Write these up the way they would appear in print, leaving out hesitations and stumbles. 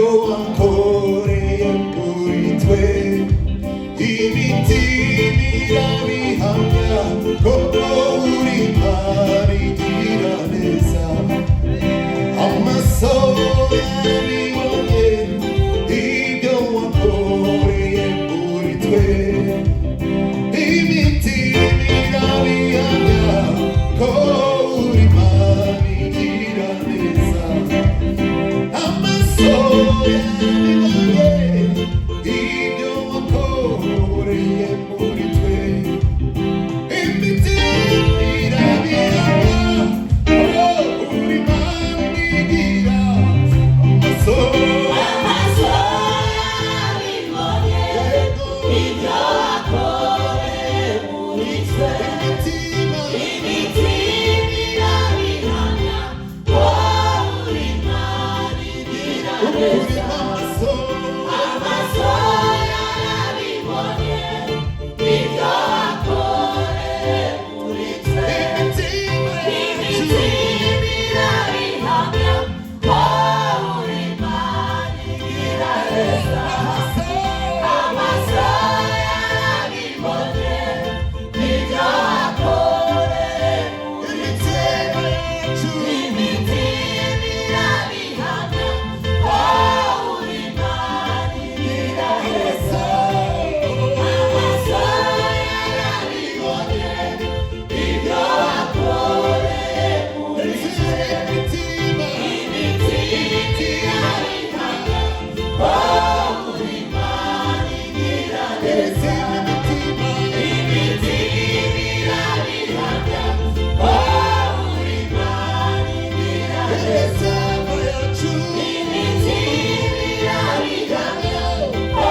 wankoreye muri twe imitima irabihamya ko uri Imana igira neza amaso yabibonye ibyo wankoreye muri twe imitima irabihamya ko uri Imana igira neza amaso yabibonye ibyo wankoreye muri twe imitima irabihamya ko uri Imana igira amaso yabibonye ibyo wakoreye muri twe imitima irabihamya ko uri Imana igira neza amaso yarabibonye ibyo wakoreye muri twe imitima irabihamya ko uri Imana igira neza amaso yarabibonye ibyo wakoreye muri twe imitima irabihamya ko uri Imana igira neza amaso yarabibonye ibyo wakoreye muri twe imitima irabihamya ko uri Imana igira neza imitima irabihamya ko uri Imana igira neza imitima irabihamya ko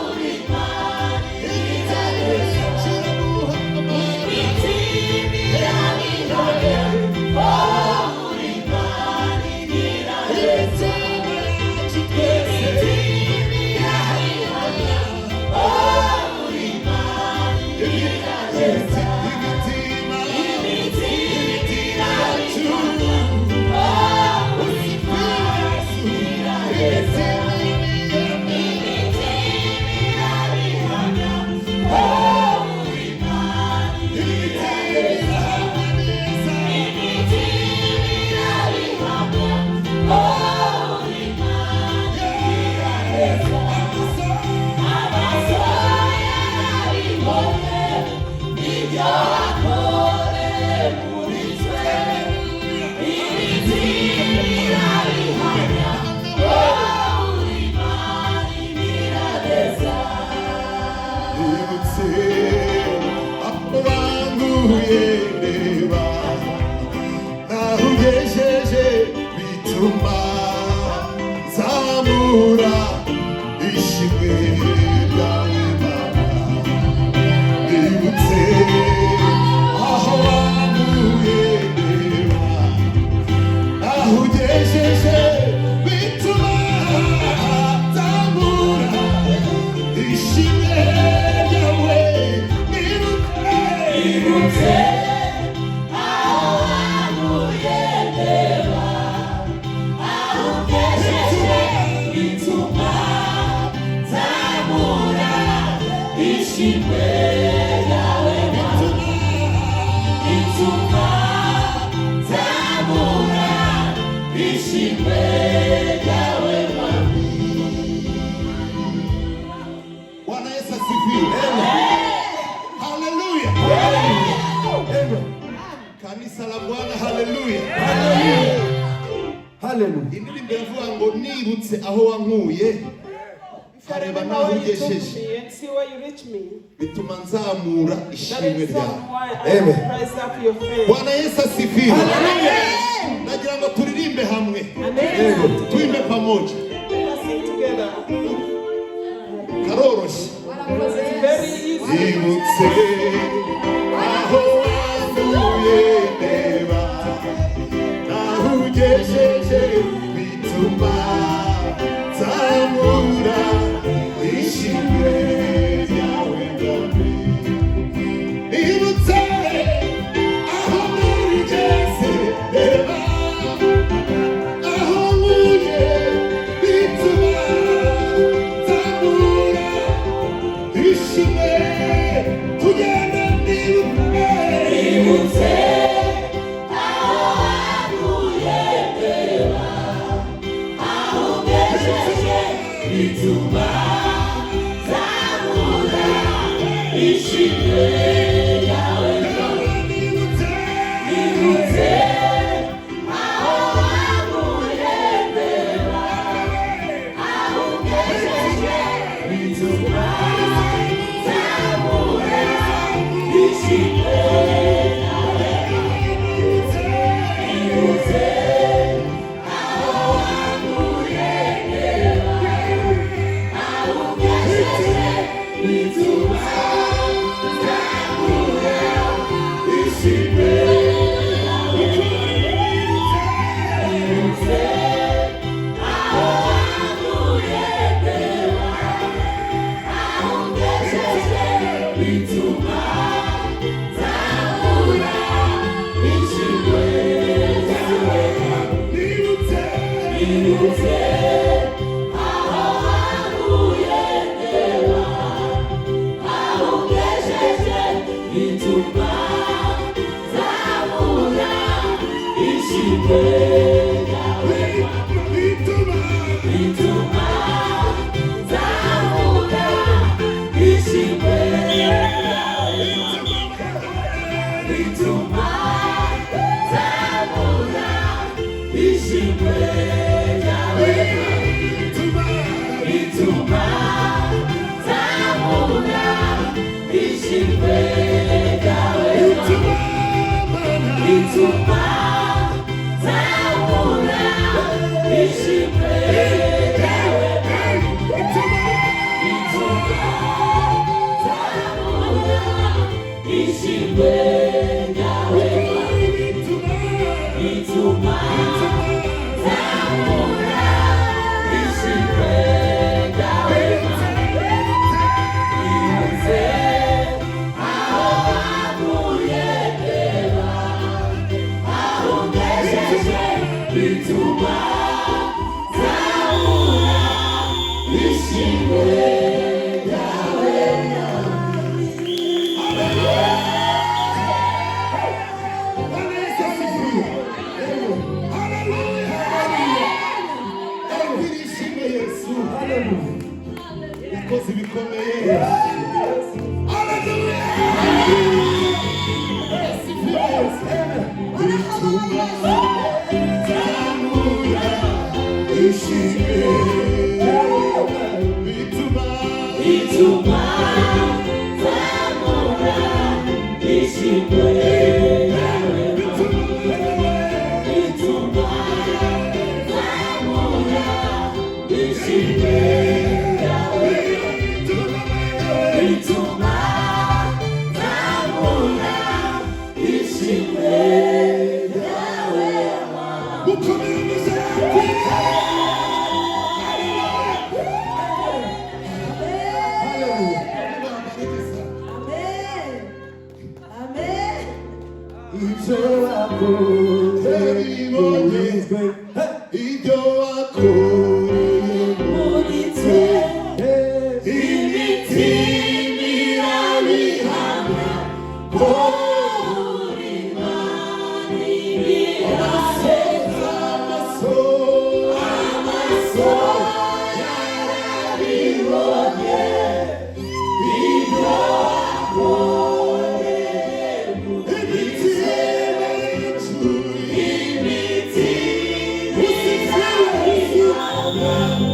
uri Imana igira neza imitima irabihamya ko uri Imana igira neza imitima irabihamya ko uri Imana igira neza imitima irabihamya ko uri Imana igira neza imitima irabihamya ko uri Imana igira neza imitima irabihamya ko uri Imana igira neza amaso yarabibonye ibyo wakoreye muri twe imitima irabihamya ko uri Imana igira neza Nibutse aho wankuye ndeba naho ugejeje bituma nzamura ishimwe ryawe Mana nibutse aho wankuye ndeba naho ugejeje bituma nzamura ishimwe ryawe nibutse aho wankuye ndeba aho ugejeje bituma nzamura ishimwe ryawe Mana bituma nzamura ishimwe ryawe Mana Bwana Yesu asifiwe. Haleluya. Kanisa la Bwana, haleluya. Hallelujah. Indirimbo iravuga ngo nibutse aho wankuye hareba naho ugejeje and see where you reach me. bituma nzamura That ishimwe is ryawe. why I Amen. will rise up your faith. Bwana Yesu asifiwe. Nagira ngo turirimbe hamwe. Amen. Tuimbe pamoja. Let's sing together. Karoroshye. It's very easy. Nibutse aho wankuye ndeba naho ugejeje bituma nzamura ishimwe ryawe Mwami. Nibutse aho nigeze ndeba aho nkuye bituma bituma nzamura ishimwe ryawe nibutse aho wankuye mbeba aho ungejeje bituma nzamura ishimwe ryawe nibutse aho wankuye mbeba aho ungejeje bituma nzamura ishimwe nibutse aho wankuye mbeba aho ungejeje bituma nzamura ishimwe ryawe nibutse aho wankuye mbeba aho ungejeje bituma nzamura ishimwe ryawe bituma nzamura ishimwe ryawe bituma nzamura ishimwe ryawe bituma nzamura ishimwe ryawe bituma nzamura ishimwe ryawe bituma nzamura ishimwe ryawe bituma nzamura ishimwe ryawe nibutse aho wankuye mbeba aho ungejeje bituma nzamura ishimwe ryawe Ishimwe Yesu ikoze ibikomeye. Bituma nzamura ishimwe bituma bituma nzamura ishimwe ryawe bituma nzamura ishimwe ryawe bituma nzamura ishimwe ryawe gukomeza ibyo wakoze bibonezwe ibyo wakoreye muri twe imitima irabihamya ko uri Imana ibihaze amaso yarabibonye ibyo wakoreye imitima irabihamya